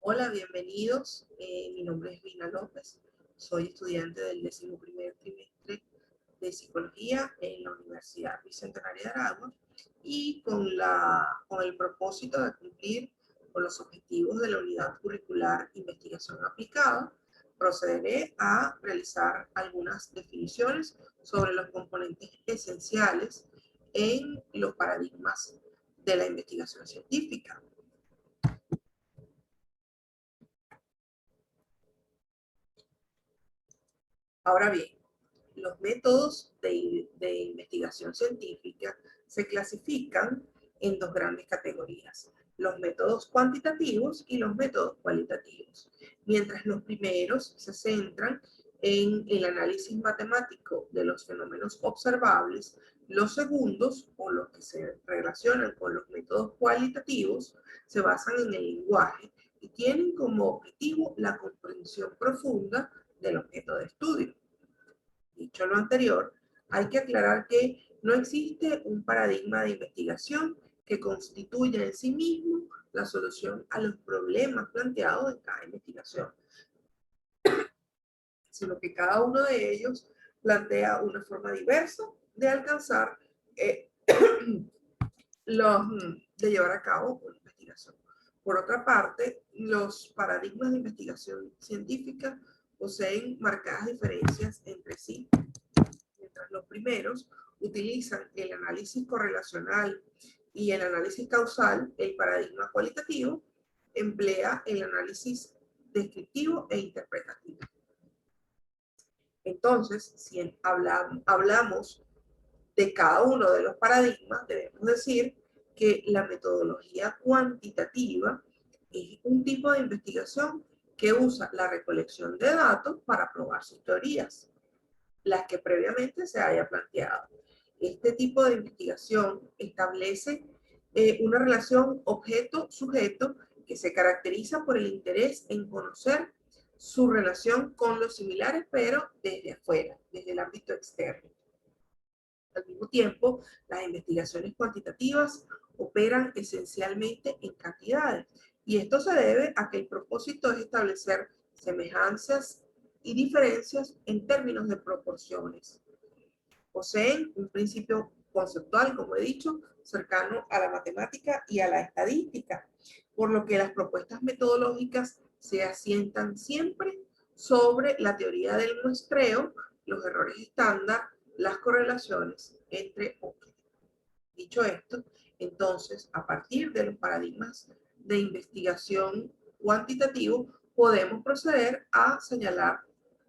Hola, bienvenidos. Mi nombre es Lina López. Soy estudiante del 11º trimestre de Psicología en la Universidad Bicentenaria de Aragua y con el propósito de cumplir con los objetivos de la Unidad Curricular Investigación Aplicada, procederé a realizar algunas definiciones sobre los componentes esenciales en los paradigmas de la investigación científica. Ahora bien, los métodos de investigación científica se clasifican en dos grandes categorías: los métodos cuantitativos y los métodos cualitativos. Mientras los primeros se centran en el análisis matemático de los fenómenos observables, los segundos, o los que se relacionan con los métodos cualitativos, se basan en el lenguaje y tienen como objetivo la comprensión profunda del objeto de estudio. Dicho lo anterior, hay que aclarar que no existe un paradigma de investigación que constituya en sí mismo la solución a los problemas planteados en cada investigación, sino que cada uno de ellos plantea una forma diversa de alcanzar, de llevar a cabo una investigación. Por otra parte, los paradigmas de investigación científica poseen marcadas diferencias entre sí. Mientras los primeros utilizan el análisis correlacional y el análisis causal, el paradigma cualitativo emplea el análisis descriptivo e interpretativo. Entonces, si hablamos de cada uno de los paradigmas, debemos decir que la metodología cuantitativa es un tipo de investigación que usa la recolección de datos para probar sus teorías, las que previamente se haya planteado. Este tipo de investigación establece una relación objeto-sujeto que se caracteriza por el interés en conocer su relación con los similares, pero desde afuera, desde el ámbito externo. Al mismo tiempo, las investigaciones cuantitativas operan esencialmente en cantidades, y esto se debe a que el propósito es establecer semejanzas y diferencias en términos de proporciones. Poseen un principio conceptual, como he dicho, cercano a la matemática y a la estadística, por lo que las propuestas metodológicas se asientan siempre sobre la teoría del muestreo, los errores estándar, las correlaciones, entre otros. Dicho esto, entonces, a partir de los paradigmas de investigación cuantitativo, podemos proceder a señalar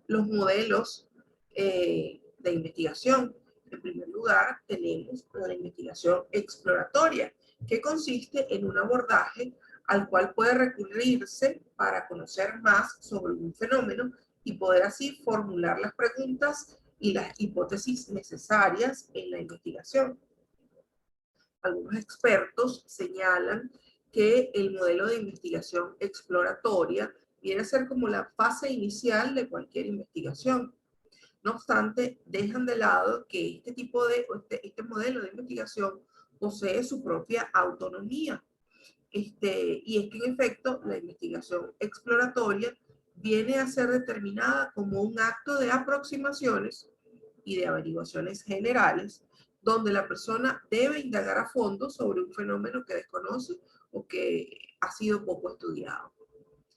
los modelos de investigación. En primer lugar, tenemos la investigación exploratoria, que consiste en un abordaje al cual puede recurrirse para conocer más sobre un fenómeno y poder así formular las preguntas y las hipótesis necesarias en la investigación. Algunos expertos señalan que el modelo de investigación exploratoria viene a ser como la fase inicial de cualquier investigación. No obstante, dejan de lado que este modelo de investigación posee su propia autonomía. Y es que en efecto la investigación exploratoria viene a ser determinada como un acto de aproximaciones y de averiguaciones generales, donde la persona debe indagar a fondo sobre un fenómeno que desconoce o que ha sido poco estudiado.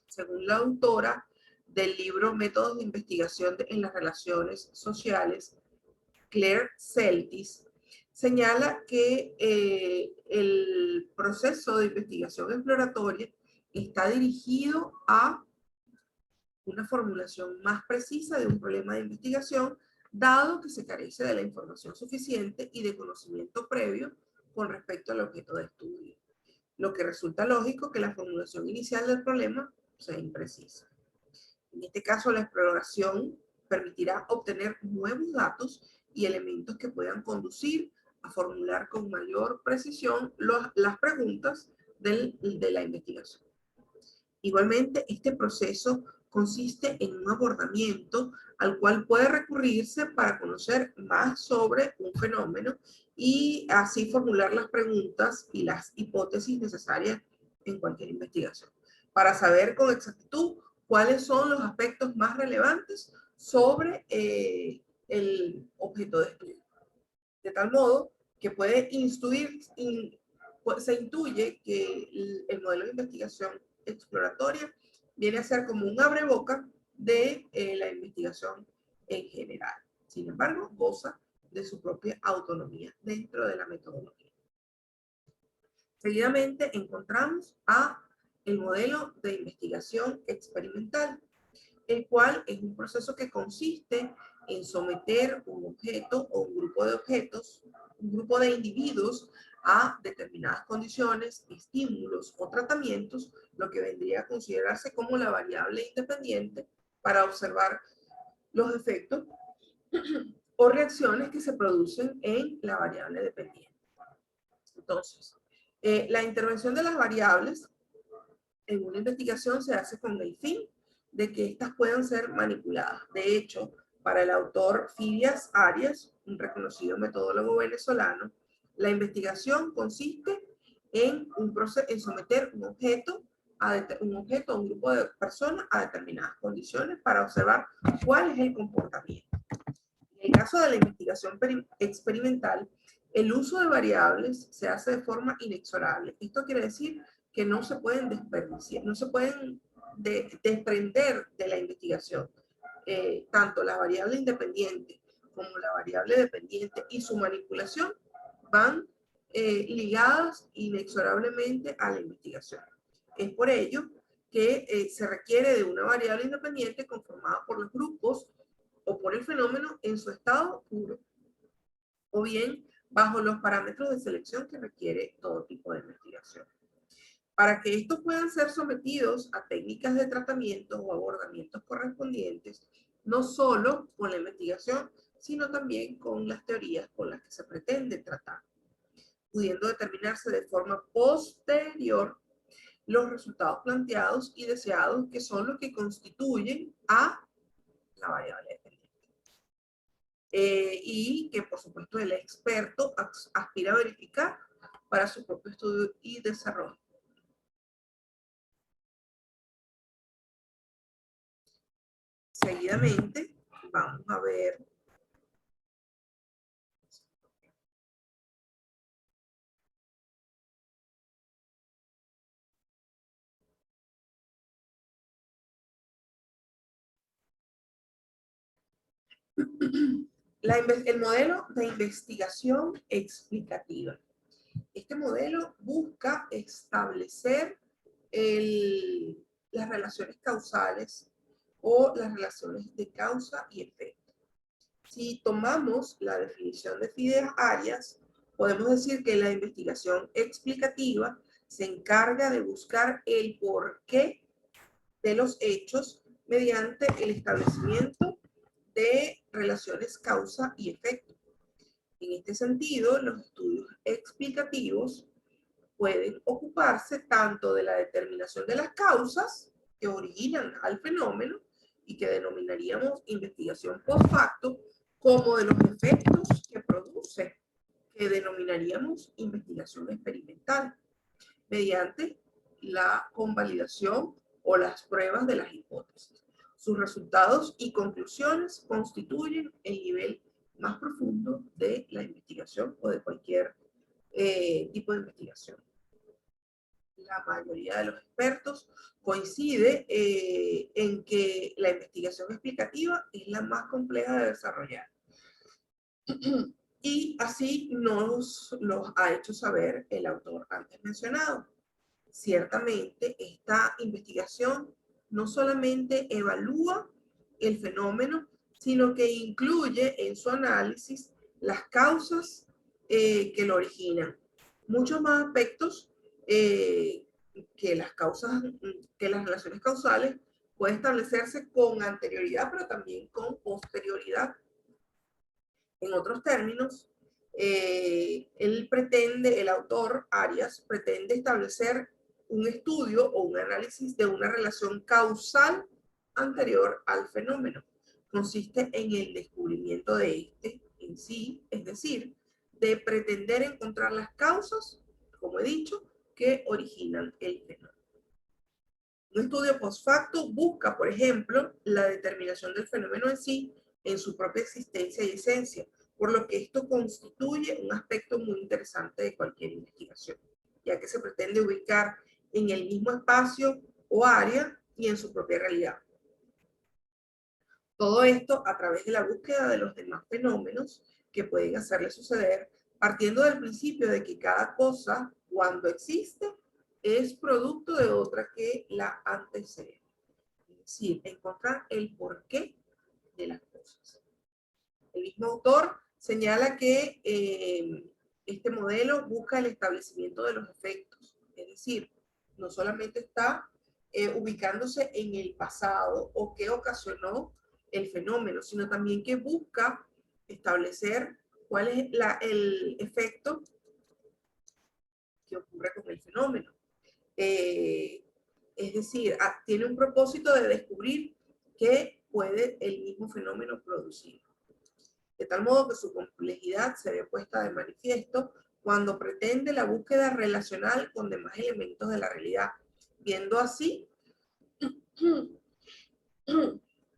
Según la autora del libro Métodos de Investigación en las Relaciones Sociales, Claire Celtis, señala que el proceso de investigación exploratoria está dirigido a una formulación más precisa de un problema de investigación, dado que se carece de la información suficiente y de conocimiento previo con respecto al objeto de estudio, lo que resulta lógico que la formulación inicial del problema sea imprecisa. En este caso, la exploración permitirá obtener nuevos datos y elementos que puedan conducir a formular con mayor precisión las preguntas de la investigación. Igualmente, este proceso consiste en un abordamiento al cual puede recurrirse para conocer más sobre un fenómeno y así formular las preguntas y las hipótesis necesarias en cualquier investigación. para saber con exactitud cuáles son los aspectos más relevantes sobre el objeto de estudio. De tal modo que puede se intuye que el modelo de investigación exploratoria viene a ser como un abreboca de la investigación en general. Sin embargo, goza de su propia autonomía dentro de la metodología. Seguidamente encontramos el modelo de investigación experimental, el cual es un proceso que consiste en someter un objeto o un grupo de objetos, un grupo de individuos a determinadas condiciones, estímulos o tratamientos, lo que vendría a considerarse como la variable independiente para observar los efectos o reacciones que se producen en la variable dependiente. Entonces, la intervención de las variables en una investigación se hace con el fin de que éstas puedan ser manipuladas. De hecho, para el autor Fidias Arias, un reconocido metodólogo venezolano, la investigación consiste en someter un objeto a un grupo de personas a determinadas condiciones para observar cuál es el comportamiento. En el caso de la investigación experimental, el uso de variables se hace de forma inexorable. Esto quiere decir que no se pueden desperdiciar, no se pueden desprender de la investigación. Tanto la variable independiente como la variable dependiente y su manipulación van ligadas inexorablemente a la investigación. Es por ello que se requiere de una variable independiente conformada por los grupos o por el fenómeno en su estado puro, o bien bajo los parámetros de selección que requiere todo tipo de investigación. Para que estos puedan ser sometidos a técnicas de tratamiento o abordamientos correspondientes, no solo con la investigación, sino también con las teorías con las que se pretende tratar, pudiendo determinarse de forma posterior los resultados planteados y deseados, que son los que constituyen a la variable dependiente. Y que por supuesto el experto aspira a verificar para su propio estudio y desarrollo. Seguidamente vamos a ver el modelo de investigación explicativa. Este modelo busca establecer las relaciones causales o las relaciones de causa y efecto. Si tomamos la definición de Fidias Arias, podemos decir que la investigación explicativa se encarga de buscar el porqué de los hechos mediante el establecimiento de relaciones causa y efecto. En este sentido, los estudios explicativos pueden ocuparse tanto de la determinación de las causas que originan al fenómeno y que denominaríamos investigación post facto, como de los efectos que produce, que denominaríamos investigación experimental, mediante la convalidación o las pruebas de las hipótesis. Sus resultados y conclusiones constituyen el nivel más profundo de la investigación o de cualquier tipo de investigación. La mayoría de los expertos coincide en que la investigación explicativa es la más compleja de desarrollar. Y así nos lo ha hecho saber el autor antes mencionado. Ciertamente, esta investigación no solamente evalúa el fenómeno, sino que incluye en su análisis las causas que lo originan. Muchos más aspectos que las causas, que las relaciones causales pueden establecerse con anterioridad, pero también con posterioridad. En otros términos, el autor Arias pretende establecer un estudio o un análisis de una relación causal anterior al fenómeno. Consiste en el descubrimiento de este en sí, es decir, de pretender encontrar las causas, como he dicho, que originan el fenómeno. Un estudio post facto busca, por ejemplo, la determinación del fenómeno en sí, en su propia existencia y esencia, por lo que esto constituye un aspecto muy interesante de cualquier investigación, ya que se pretende ubicar en el mismo espacio o área y en su propia realidad. Todo esto a través de la búsqueda de los demás fenómenos que pueden hacerle suceder, partiendo del principio de que cada cosa, cuando existe, es producto de otra que la antecede. Es decir, encontrar el porqué de las cosas. El mismo autor señala que este modelo busca el establecimiento de los efectos, es decir, no solamente está ubicándose en el pasado o qué ocasionó el fenómeno, sino también que busca establecer cuál es el efecto que ocurre con el fenómeno. Eh, es decir, tiene un propósito de descubrir qué puede el mismo fenómeno producir. De tal modo que su complejidad se ve puesta de manifiesto cuando pretende la búsqueda relacional con demás elementos de la realidad, viendo así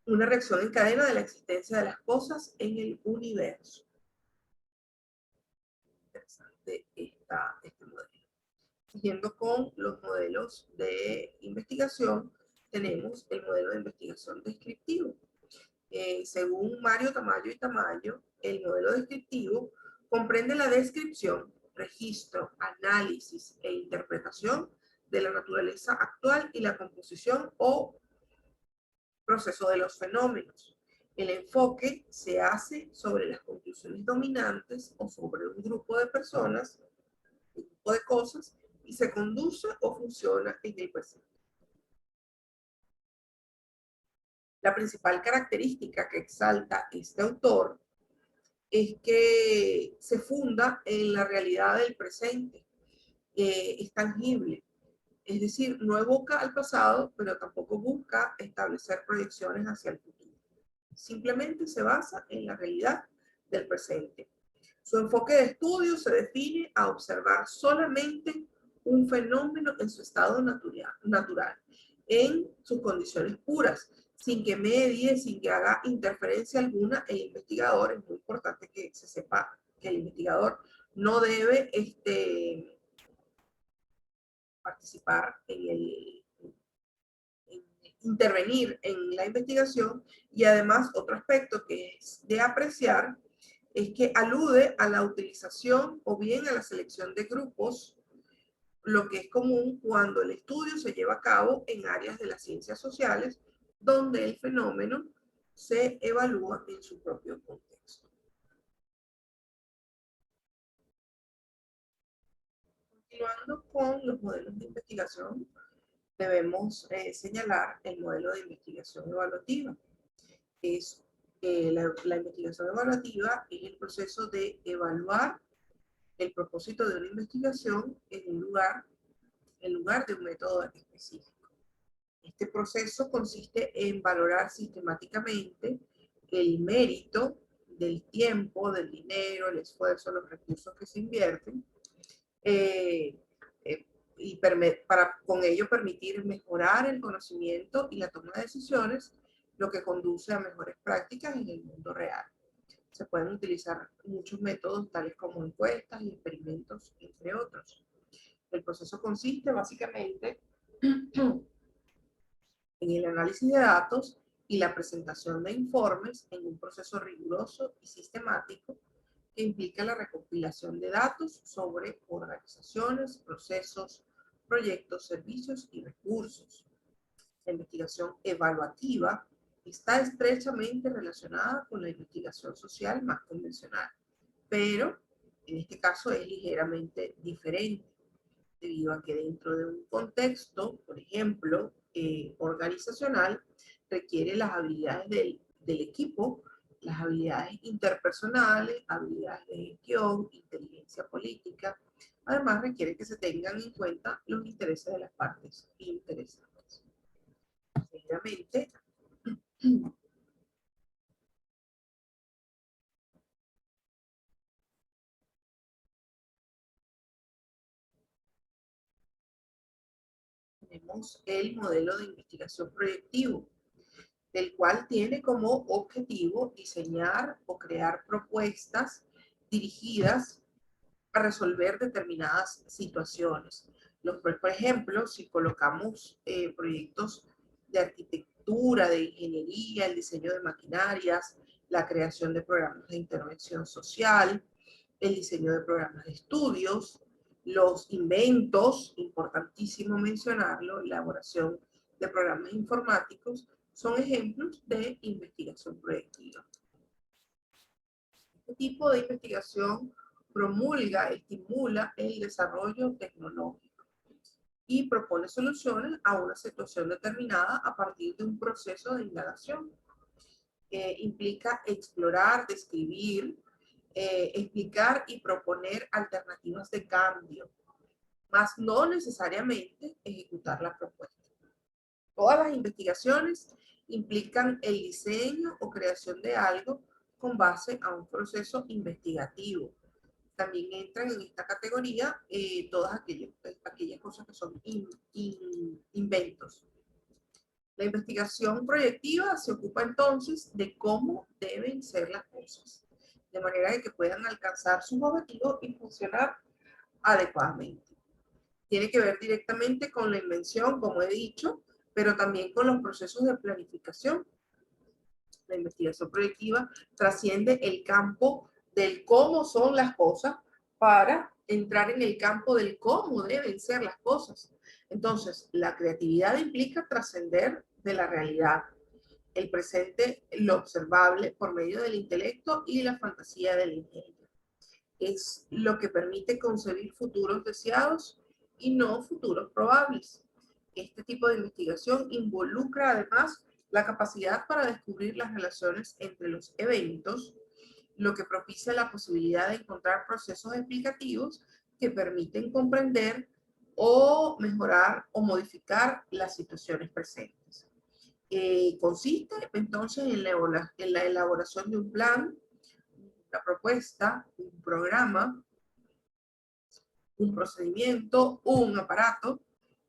una reacción en cadena de la existencia de las cosas en el universo. Interesante este modelo. Siguiendo con los modelos de investigación, tenemos el modelo de investigación descriptivo. Según Mario Tamayo y Tamayo, el modelo descriptivo comprende la descripción, registro, análisis e interpretación de la naturaleza actual y la composición o proceso de los fenómenos. El enfoque se hace sobre las conclusiones dominantes o sobre un grupo de personas, un grupo de cosas, y se conduce o funciona en el presente. La principal característica que exalta este autor es que se funda en la realidad del presente, es tangible, es decir, no evoca al pasado, pero tampoco busca establecer proyecciones hacia el futuro. Simplemente se basa en la realidad del presente. Su enfoque de estudio se define a observar solamente un fenómeno en su estado natural, en sus condiciones puras, sin que medie, sin que haga interferencia alguna. El investigador, es muy importante que se sepa que el investigador no debe participar en intervenir en la investigación, y además otro aspecto que es de apreciar es que alude a la utilización o bien a la selección de grupos, lo que es común cuando el estudio se lleva a cabo en áreas de las ciencias sociales, donde el fenómeno se evalúa en su propio contexto. Continuando con los modelos de investigación, debemos señalar el modelo de investigación evaluativa. Es la investigación evaluativa es el proceso de evaluar el propósito de una investigación en lugar de un método específico. Este proceso consiste en valorar sistemáticamente el mérito del tiempo, del dinero, el esfuerzo, los recursos que se invierten, eh, eh, y para con ello permitir mejorar el conocimiento y la toma de decisiones, lo que conduce a mejores prácticas en el mundo real. Se pueden utilizar muchos métodos, tales como encuestas y experimentos, entre otros. El proceso consiste básicamente en el análisis de datos y la presentación de informes en un proceso riguroso y sistemático que implica la recopilación de datos sobre organizaciones, procesos, proyectos, servicios y recursos. La investigación evaluativa está estrechamente relacionada con la investigación social más convencional, pero en este caso es ligeramente diferente, debido a que dentro de un contexto, por ejemplo, organizacional, requiere las habilidades del equipo, las habilidades interpersonales, habilidades de gestión, inteligencia política. Además, requiere que se tengan en cuenta los intereses de las partes interesadas. Seguidamente, tenemos el modelo de investigación proyectivo, del cual tiene como objetivo diseñar o crear propuestas dirigidas a resolver determinadas situaciones. Por ejemplo, si colocamos proyectos de arquitectura, de ingeniería, el diseño de maquinarias, la creación de programas de intervención social, el diseño de programas de estudios, los inventos, importantísimo mencionarlo, elaboración de programas informáticos, son ejemplos de investigación proyectiva. Este tipo de investigación promulga, estimula el desarrollo tecnológico y propone soluciones a una situación determinada a partir de un proceso de indagación. Implica explorar, describir, explicar y proponer alternativas de cambio, más no necesariamente ejecutar la propuesta. Todas las investigaciones implican el diseño o creación de algo con base a un proceso investigativo. También entran en esta categoría todas aquellas cosas que son inventos. La investigación proyectiva se ocupa entonces de cómo deben ser las cosas, de manera que puedan alcanzar sus objetivos y funcionar adecuadamente. Tiene que ver directamente con la invención, como he dicho, pero también con los procesos de planificación. La investigación proyectiva trasciende el campo del cómo son las cosas para entrar en el campo del cómo deben ser las cosas. Entonces, la creatividad implica trascender de la realidad, el presente, lo observable por medio del intelecto y la fantasía del ingenio. Es lo que permite concebir futuros deseados y no futuros probables. Este tipo de investigación involucra además la capacidad para descubrir las relaciones entre los eventos, lo que propicia la posibilidad de encontrar procesos explicativos que permiten comprender o mejorar o modificar las situaciones presentes. Consiste entonces en la elaboración de un plan, una propuesta, un programa, un procedimiento, un aparato,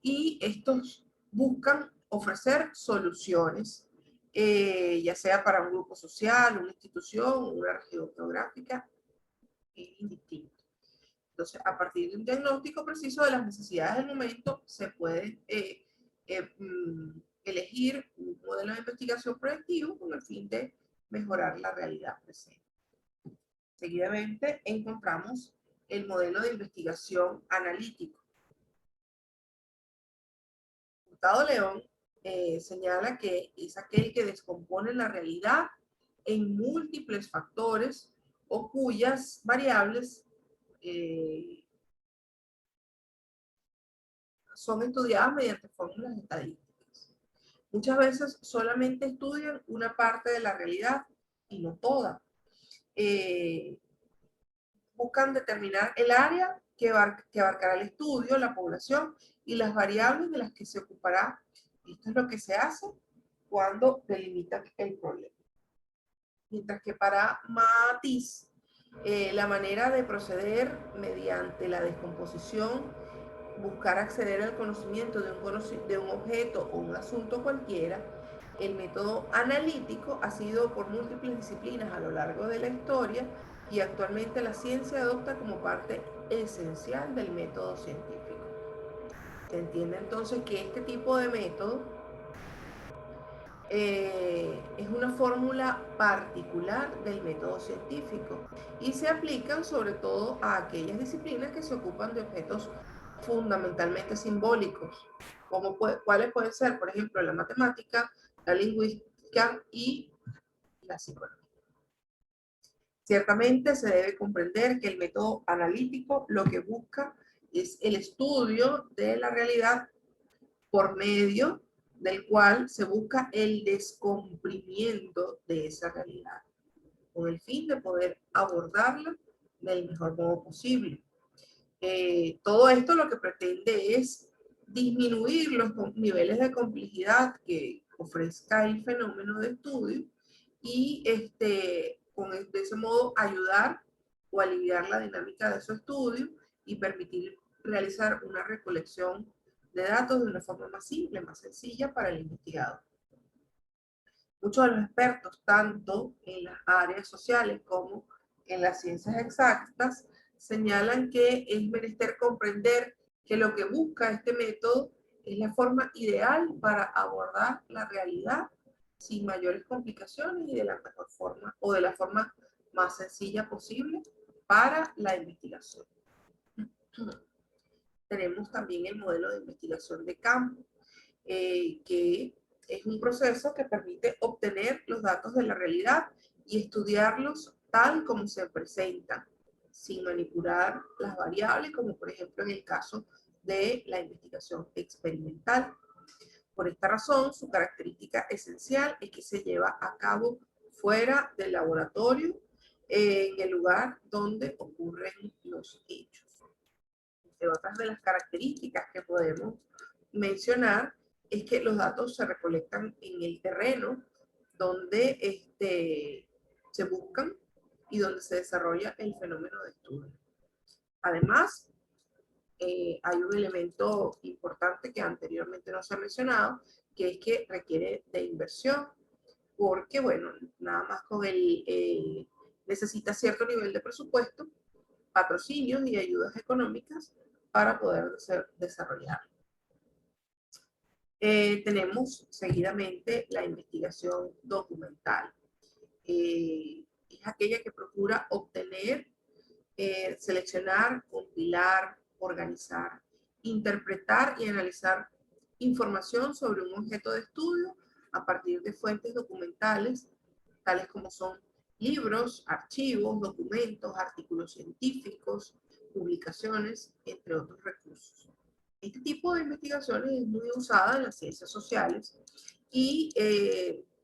y estos buscan ofrecer soluciones, ya sea para un grupo social, una institución, una región geográfica, indistinto. Entonces, a partir de un diagnóstico preciso de las necesidades del momento, se puede elegir un modelo de investigación proyectivo con el fin de mejorar la realidad presente. Seguidamente encontramos el modelo de investigación analítico. Hurtado León señala que es aquel que descompone la realidad en múltiples factores o cuyas variables son estudiadas mediante fórmulas estadísticas. Muchas veces solamente estudian una parte de la realidad y no toda. Buscan determinar el área que abarcará el estudio, la población y las variables de las que se ocupará. Esto es lo que se hace cuando delimitan el problema. Mientras que para Matiz, la manera de proceder mediante la descomposición, buscar acceder al conocimiento de un objeto o un asunto cualquiera, el método analítico ha sido por múltiples disciplinas a lo largo de la historia y actualmente la ciencia adopta como parte esencial del método científico. Se entiende entonces que este tipo de método es una fórmula particular del método científico y se aplican sobre todo a aquellas disciplinas que se ocupan de objetos fundamentalmente simbólicos, como cuáles pueden ser, por ejemplo, la matemática, la lingüística y la psicología. Ciertamente se debe comprender que el método analítico lo que busca es el estudio de la realidad por medio del cual se busca el descomprimiento de esa realidad, con el fin de poder abordarla del mejor modo posible. Todo esto lo que pretende es disminuir los niveles de complejidad que ofrezca el fenómeno de estudio y de ese modo ayudar o aliviar la dinámica de su estudio y permitir realizar una recolección de datos de una forma más simple, más sencilla para el investigador. Muchos de los expertos, tanto en las áreas sociales como en las ciencias exactas, señalan que es menester comprender que lo que busca este método es la forma ideal para abordar la realidad sin mayores complicaciones y de la mejor forma o de la forma más sencilla posible para la investigación. Tenemos también el modelo de investigación de campo, que es un proceso que permite obtener los datos de la realidad y estudiarlos tal como se presentan, sin manipular las variables, como por ejemplo en el caso de la investigación experimental. Por esta razón, su característica esencial es que se lleva a cabo fuera del laboratorio, en el lugar donde ocurren los hechos. Entre otras de las características que podemos mencionar es que los datos se recolectan en el terreno donde se buscan y donde se desarrolla el fenómeno de estudio. Además, hay un elemento importante que anteriormente no se ha mencionado, que es que requiere de inversión, porque, bueno, nada más con necesita cierto nivel de presupuesto, patrocinios y ayudas económicas para poder desarrollarlo. Tenemos seguidamente la investigación documental. Es aquella que procura obtener, seleccionar, compilar, organizar, interpretar y analizar información sobre un objeto de estudio a partir de fuentes documentales, tales como son libros, archivos, documentos, artículos científicos, publicaciones, entre otros recursos. Este tipo de investigaciones es muy usada en las ciencias sociales y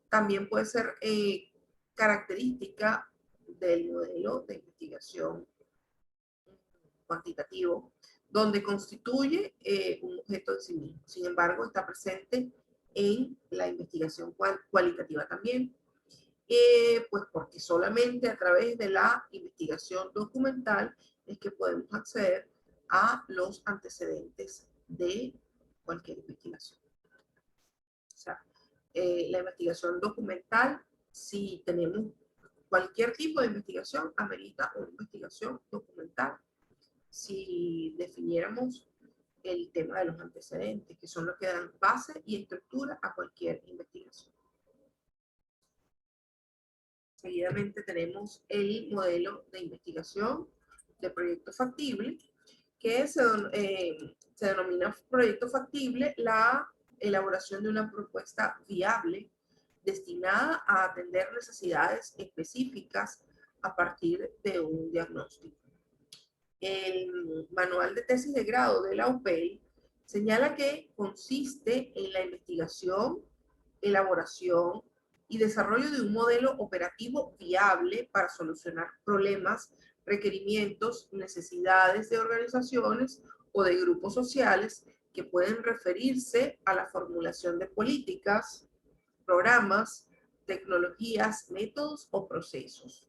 también puede ser característica del modelo de investigación cuantitativo, donde constituye un objeto en sí mismo. Sin embargo, está presente en la investigación cualitativa también, pues porque solamente a través de la investigación documental es que podemos acceder a los antecedentes de cualquier investigación. O sea, la investigación documental, si tenemos cualquier tipo de investigación, amerita una investigación documental. Si definiéramos el tema de los antecedentes, que son los que dan base y estructura a cualquier investigación. Seguidamente tenemos el modelo de investigación de proyecto factible, que se denomina proyecto factible la elaboración de una propuesta viable destinada a atender necesidades específicas a partir de un diagnóstico. El manual de tesis de grado de la UPEI señala que consiste en la investigación, elaboración y desarrollo de un modelo operativo viable para solucionar problemas, requerimientos, necesidades de organizaciones o de grupos sociales que pueden referirse a la formulación de políticas, programas, tecnologías, métodos o procesos.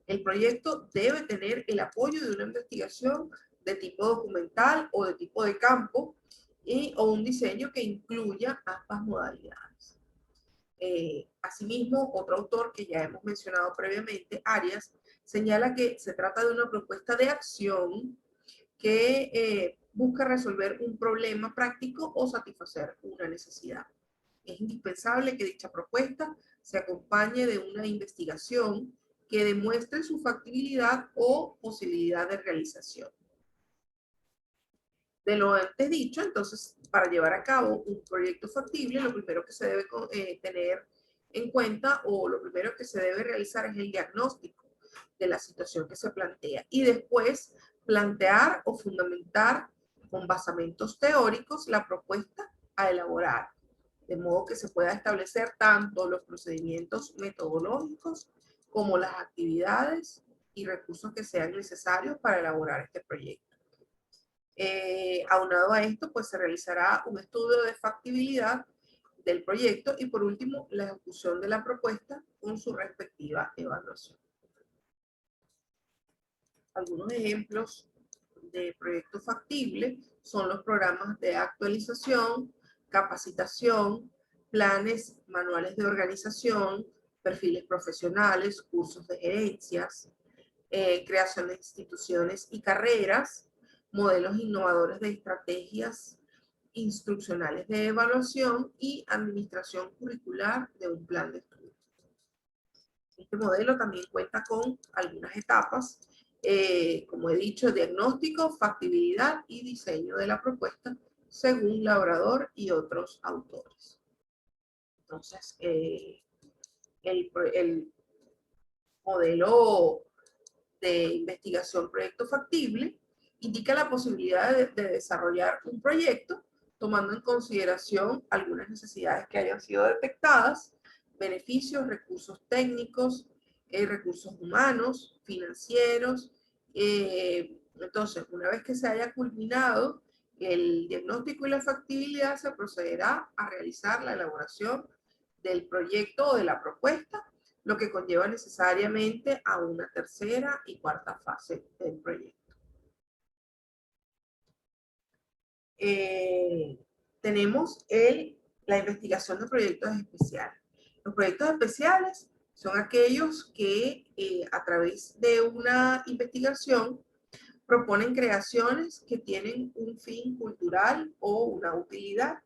El proyecto debe tener el apoyo de una investigación de tipo documental o de tipo de campo o un diseño que incluya ambas modalidades. Asimismo, otro autor que ya hemos mencionado previamente, Arias, señala que se trata de una propuesta de acción que busca resolver un problema práctico o satisfacer una necesidad. Es indispensable que dicha propuesta se acompañe de una investigación que demuestre su factibilidad o posibilidad de realización. De lo antes dicho, entonces, para llevar a cabo un proyecto factible, lo primero que se debe tener en cuenta o lo primero que se debe realizar es el diagnóstico de la situación que se plantea y después plantear o fundamentar con basamentos teóricos la propuesta a elaborar, de modo que se pueda establecer tanto los procedimientos metodológicos como las actividades y recursos que sean necesarios para elaborar este proyecto. Aunado a esto, pues se realizará un estudio de factibilidad del proyecto y por último, la ejecución de la propuesta con su respectiva evaluación. Algunos ejemplos de proyecto factible son los programas de actualización, capacitación, planes manuales de organización, perfiles profesionales, cursos de gerencias, creación de instituciones y carreras, modelos innovadores de estrategias instruccionales de evaluación y administración curricular de un plan de estudio. Este modelo también cuenta con algunas etapas, como he dicho, diagnóstico, factibilidad y diseño de la propuesta según Labrador y otros autores. Entonces, el modelo de investigación proyecto factible indica la posibilidad de desarrollar un proyecto tomando en consideración algunas necesidades que hayan sido detectadas, beneficios, recursos técnicos, recursos humanos, financieros. Entonces, una vez que se haya culminado el diagnóstico y la factibilidad, se procederá a realizar la elaboración del proyecto o de la propuesta, lo que conlleva necesariamente a una tercera y cuarta fase del proyecto. Tenemos la investigación de proyectos especiales. Los proyectos especiales son aquellos que a través de una investigación proponen creaciones que tienen un fin cultural o una utilidad.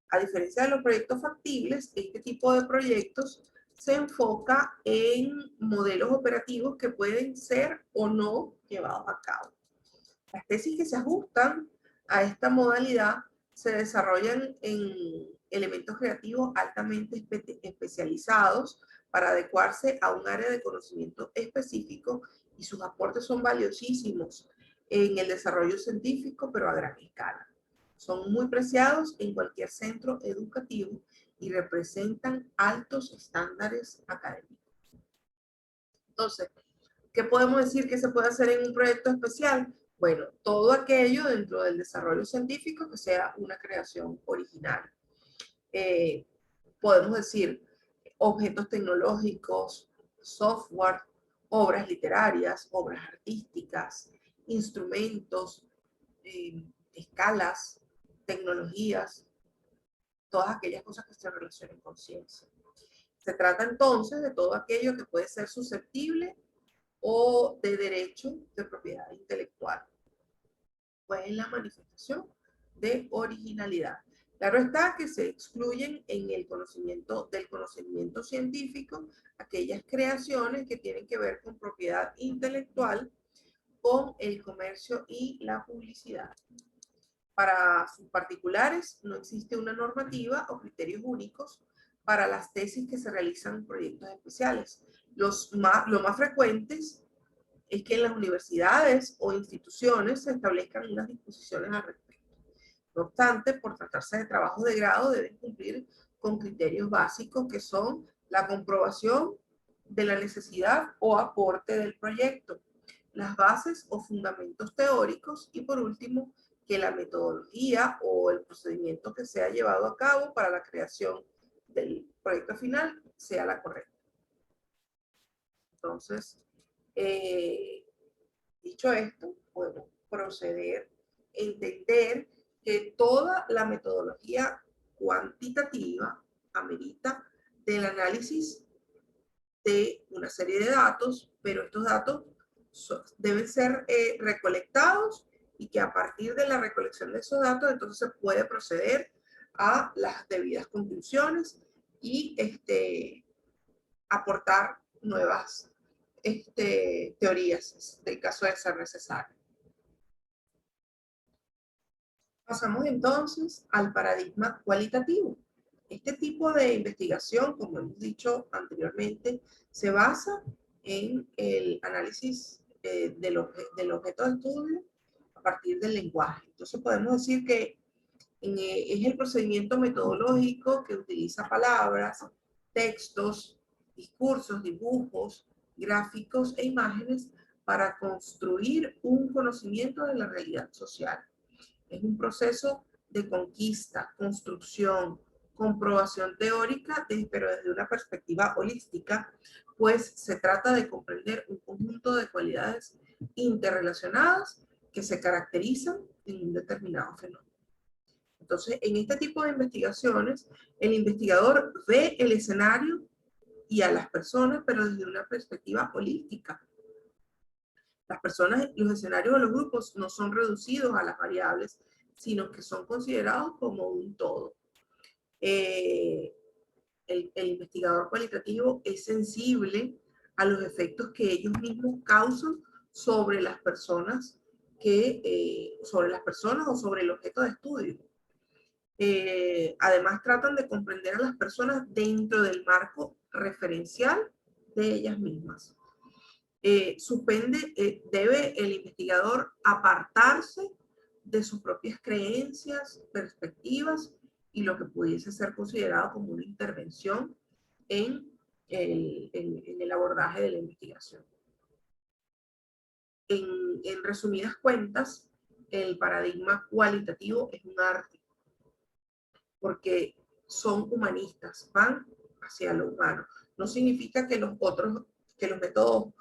A diferencia de los proyectos factibles, este tipo de proyectos se enfoca en modelos operativos que pueden ser o no llevados a cabo. Las tesis que se ajustan a esta modalidad se desarrollan en elementos creativos altamente especializados para adecuarse a un área de conocimiento específico, y sus aportes son valiosísimos en el desarrollo científico, pero a gran escala. Son muy preciados en cualquier centro educativo y representan altos estándares académicos. Entonces, ¿qué podemos decir que se puede hacer en un proyecto especial? Bueno, todo aquello dentro del desarrollo científico que sea una creación original. Podemos decir objetos tecnológicos, software, obras literarias, obras artísticas, instrumentos, escalas, tecnologías, todas aquellas cosas que se relacionen con ciencia. Se trata entonces de todo aquello que puede ser susceptible o de derecho de propiedad intelectual. Pues en la manifestación de originalidad. Claro está que se excluyen en el conocimiento del conocimiento científico aquellas creaciones que tienen que ver con propiedad intelectual, con el comercio y la publicidad. Para sus particulares no existe una normativa o criterios únicos para las tesis que se realizan en proyectos especiales. Lo más frecuentes es que en las universidades o instituciones se establezcan unas disposiciones al respecto. No obstante, por tratarse de trabajos de grado, deben cumplir con criterios básicos que son la comprobación de la necesidad o aporte del proyecto, las bases o fundamentos teóricos y, por último, que la metodología o el procedimiento que sea llevado a cabo para la creación del proyecto final sea la correcta. Entonces, dicho esto, podemos proceder a entender que toda la metodología cuantitativa amerita del análisis de una serie de datos, pero estos datos deben ser recolectados, y que a partir de la recolección de esos datos entonces se puede proceder a las debidas conclusiones y aportar nuevas teorías del caso de ser necesario. Pasamos entonces al paradigma cualitativo. Este tipo de investigación, como hemos dicho anteriormente, se basa en el análisis del objeto de estudio a partir del lenguaje. Entonces podemos decir que es el procedimiento metodológico que utiliza palabras, textos, discursos, dibujos, gráficos e imágenes para construir un conocimiento de la realidad social. Es un proceso de conquista, construcción, comprobación teórica, pero desde una perspectiva holística, pues se trata de comprender un conjunto de cualidades interrelacionadas que se caracterizan en un determinado fenómeno. Entonces, en este tipo de investigaciones, el investigador ve el escenario y a las personas, pero desde una perspectiva holística. Las personas, los escenarios de los grupos no son reducidos a las variables, sino que son considerados como un todo. El investigador cualitativo es sensible a los efectos que ellos mismos causan sobre las personas o sobre el objeto de estudio. Además, tratan de comprender a las personas dentro del marco referencial de ellas mismas. Debe el investigador apartarse de sus propias creencias, perspectivas y lo que pudiese ser considerado como una intervención en el abordaje de la investigación. En resumidas cuentas, el paradigma cualitativo es un arte, porque son humanistas, van hacia lo humano. No significa que los métodos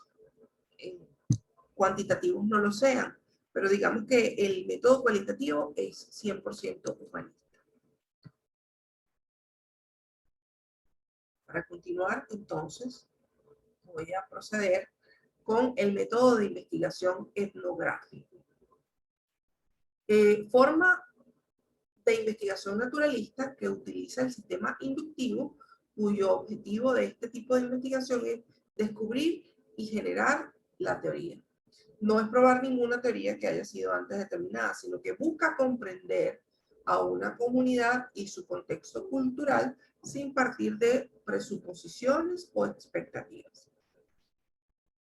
cuantitativos no lo sean, pero digamos que el método cualitativo es 100% humanista. Para continuar, entonces, voy a proceder con el método de investigación etnográfico. Forma de investigación naturalista que utiliza el sistema inductivo, cuyo objetivo de este tipo de investigación es descubrir y generar la teoría. No es probar ninguna teoría que haya sido antes determinada, sino que busca comprender a una comunidad y su contexto cultural sin partir de presuposiciones o expectativas.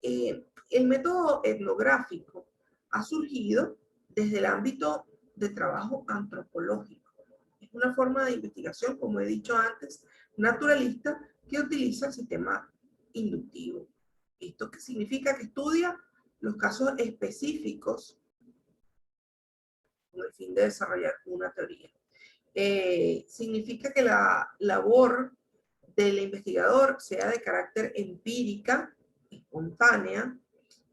El método etnográfico ha surgido desde el ámbito de trabajo antropológico. Es una forma de investigación, como he dicho antes, naturalista, que utiliza el sistema inductivo. ¿Esto qué significa? Que estudia los casos específicos con el fin de desarrollar una teoría. Significa que la labor del investigador sea de carácter empírica, espontánea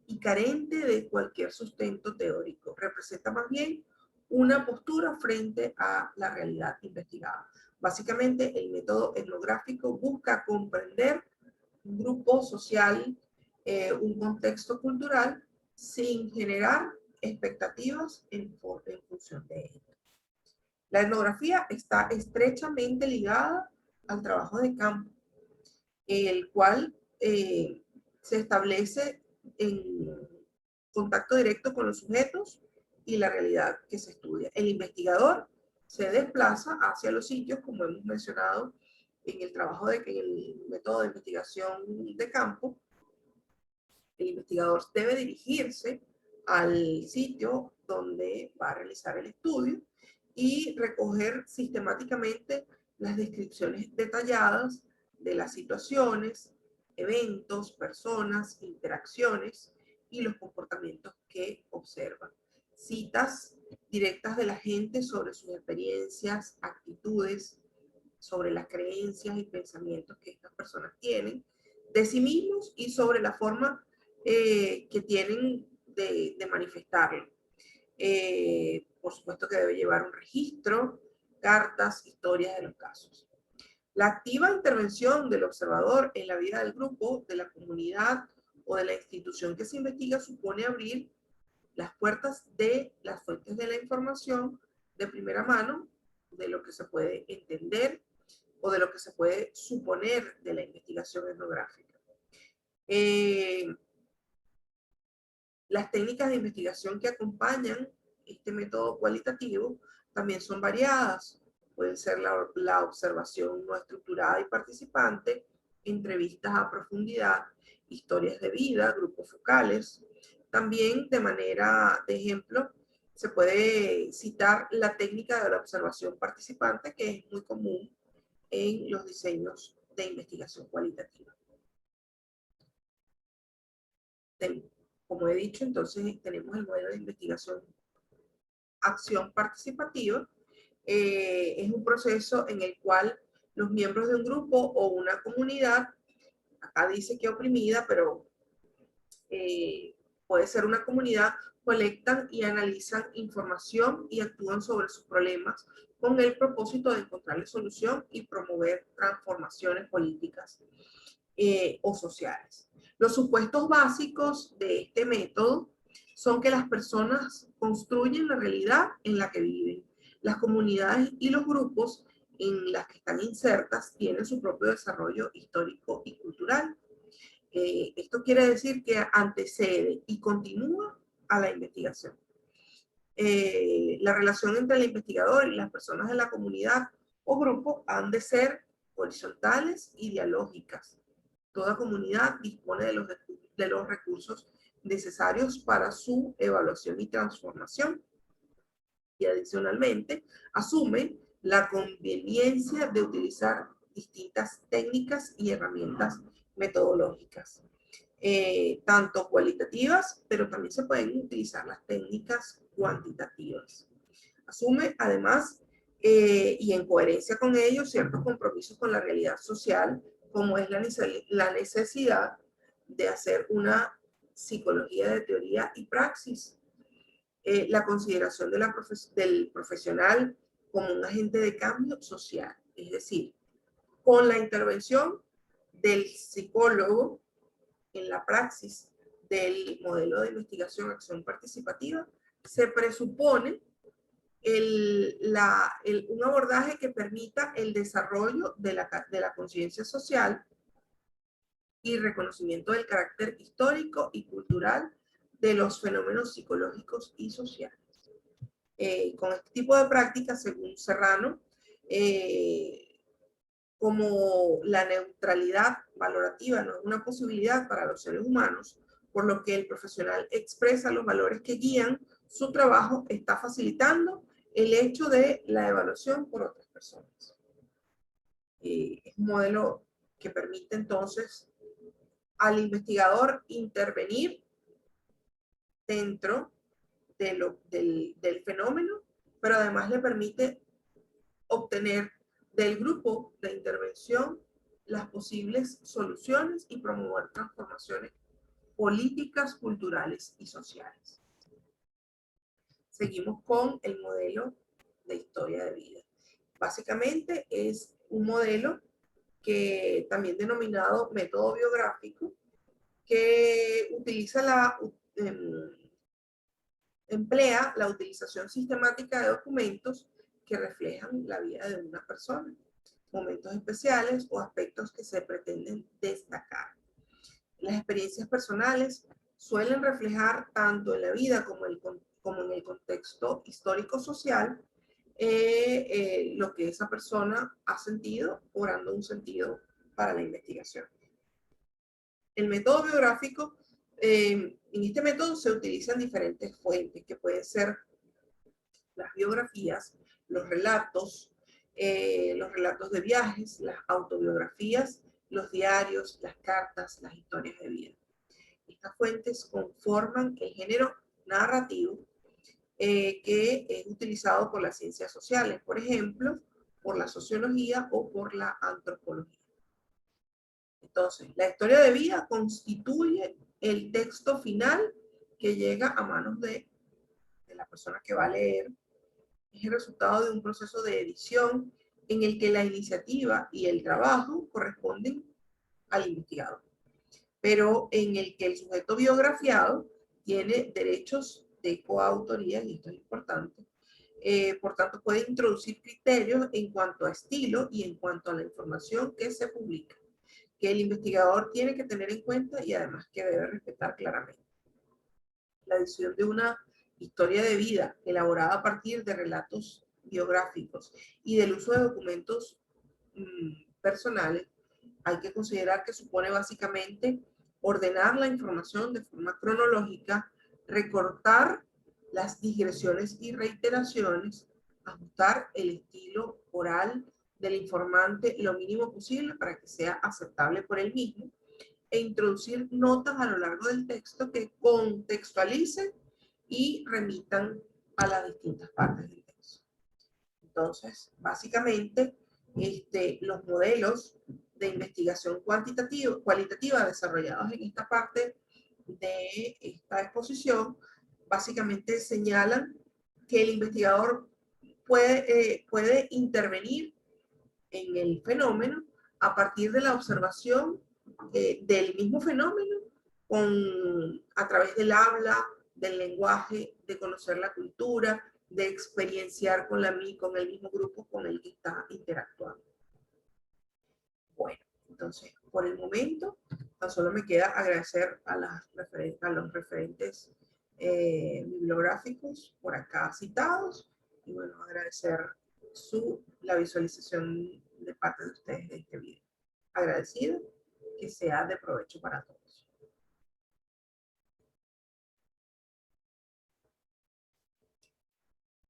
y carente de cualquier sustento teórico. Representa más bien una postura frente a la realidad investigada. Básicamente, el método etnográfico busca comprender un grupo social, un contexto cultural, sin generar expectativas en función de ello. La etnografía está estrechamente ligada al trabajo de campo, el cual se establece en contacto directo con los sujetos y la realidad que se estudia. El investigador se desplaza hacia los sitios, como hemos mencionado en el método de investigación de campo. El investigador debe dirigirse al sitio donde va a realizar el estudio y recoger sistemáticamente las descripciones detalladas de las situaciones, eventos, personas, interacciones y los comportamientos que observan. Citas directas de la gente sobre sus experiencias, actitudes, sobre las creencias y pensamientos que estas personas tienen de sí mismos y sobre la forma que tienen de manifestarlo. Por supuesto que debe llevar un registro, cartas, historias de los casos. La activa intervención del observador en la vida del grupo, de la comunidad o de la institución que se investiga supone abrir las puertas de las fuentes de la información de primera mano, de lo que se puede entender o de lo que se puede suponer de la investigación etnográfica. Las técnicas de investigación que acompañan este método cualitativo también son variadas. Pueden ser la observación no estructurada y participante, entrevistas a profundidad, historias de vida, grupos focales. También, de manera de ejemplo, se puede citar la técnica de la observación participante, que es muy común en los diseños de investigación cualitativa. Como he dicho, entonces tenemos el modelo de investigación acción participativa. Es un proceso en el cual los miembros de un grupo o una comunidad, acá dice que oprimida, pero puede ser una comunidad, colectan y analizan información y actúan sobre sus problemas con el propósito de encontrarle solución y promover transformaciones políticas o sociales. Los supuestos básicos de este método son que las personas construyen la realidad en la que viven. Las comunidades y los grupos en las que están insertas tienen su propio desarrollo histórico y cultural. Esto quiere decir que antecede y continúa a la investigación. La relación entre el investigador y las personas de la comunidad o grupo han de ser horizontales y dialógicas. Toda comunidad dispone de los recursos necesarios para su evaluación y transformación. Y adicionalmente, asume la conveniencia de utilizar distintas técnicas y herramientas metodológicas, tanto cualitativas, pero también se pueden utilizar las técnicas cuantitativas. Asume además, y en coherencia con ello, ciertos compromisos con la realidad social, como es la necesidad de hacer una psicología de teoría y praxis, la consideración del profesional como un agente de cambio social, es decir, con la intervención del psicólogo en la praxis del modelo de investigación acción participativa, se presupone un abordaje que permita el desarrollo de la conciencia social y reconocimiento del carácter histórico y cultural de los fenómenos psicológicos y sociales. Con este tipo de prácticas, según Serrano, como la neutralidad valorativa no es una posibilidad para los seres humanos, por lo que el profesional expresa los valores que guían su trabajo, está facilitando el hecho de la evaluación por otras personas. Es un modelo que permite entonces al investigador intervenir dentro del fenómeno, pero además le permite obtener del grupo de intervención las posibles soluciones y promover transformaciones políticas, culturales y sociales. Seguimos con el modelo de historia de vida. Básicamente es un modelo que también denominado método biográfico, que utiliza emplea la utilización sistemática de documentos que reflejan la vida de una persona, momentos especiales o aspectos que se pretenden destacar. Las experiencias personales suelen reflejar tanto en la vida como en el contexto histórico-social lo que esa persona ha sentido, dando un sentido para la investigación. El método biográfico, en este método se utilizan diferentes fuentes que pueden ser las biografías, los relatos de viajes, las autobiografías, los diarios, las cartas, las historias de vida. Estas fuentes conforman el género narrativo que es utilizado por las ciencias sociales, por ejemplo, por la sociología o por la antropología. Entonces, la historia de vida constituye el texto final que llega a manos de la persona que va a leer. Es el resultado de un proceso de edición en el que la iniciativa y el trabajo corresponden al investigador, pero en el que el sujeto biografiado tiene derechos de coautoría, y esto es importante. Por tanto, puede introducir criterios en cuanto a estilo y en cuanto a la información que se publica, que el investigador tiene que tener en cuenta y además que debe respetar claramente. La edición de una historia de vida elaborada a partir de relatos biográficos y del uso de documentos personales, hay que considerar que supone básicamente ordenar la información de forma cronológica, recortar las digresiones y reiteraciones, ajustar el estilo oral del informante lo mínimo posible para que sea aceptable por él mismo, e introducir notas a lo largo del texto que contextualicen y remitan a las distintas partes del texto. Entonces, básicamente, los modelos de investigación cualitativa desarrollados en esta parte de esta exposición básicamente señalan que el investigador puede intervenir en el fenómeno a partir de la observación del mismo fenómeno a través del habla, del lenguaje, de conocer la cultura, de experienciar con el mismo grupo con el que está interactuando. Bueno, entonces, por el momento, tan solo me queda agradecer a los referentes bibliográficos por acá citados, y bueno, agradecer la visualización de parte de ustedes de este video. Agradecido, que sea de provecho para todos.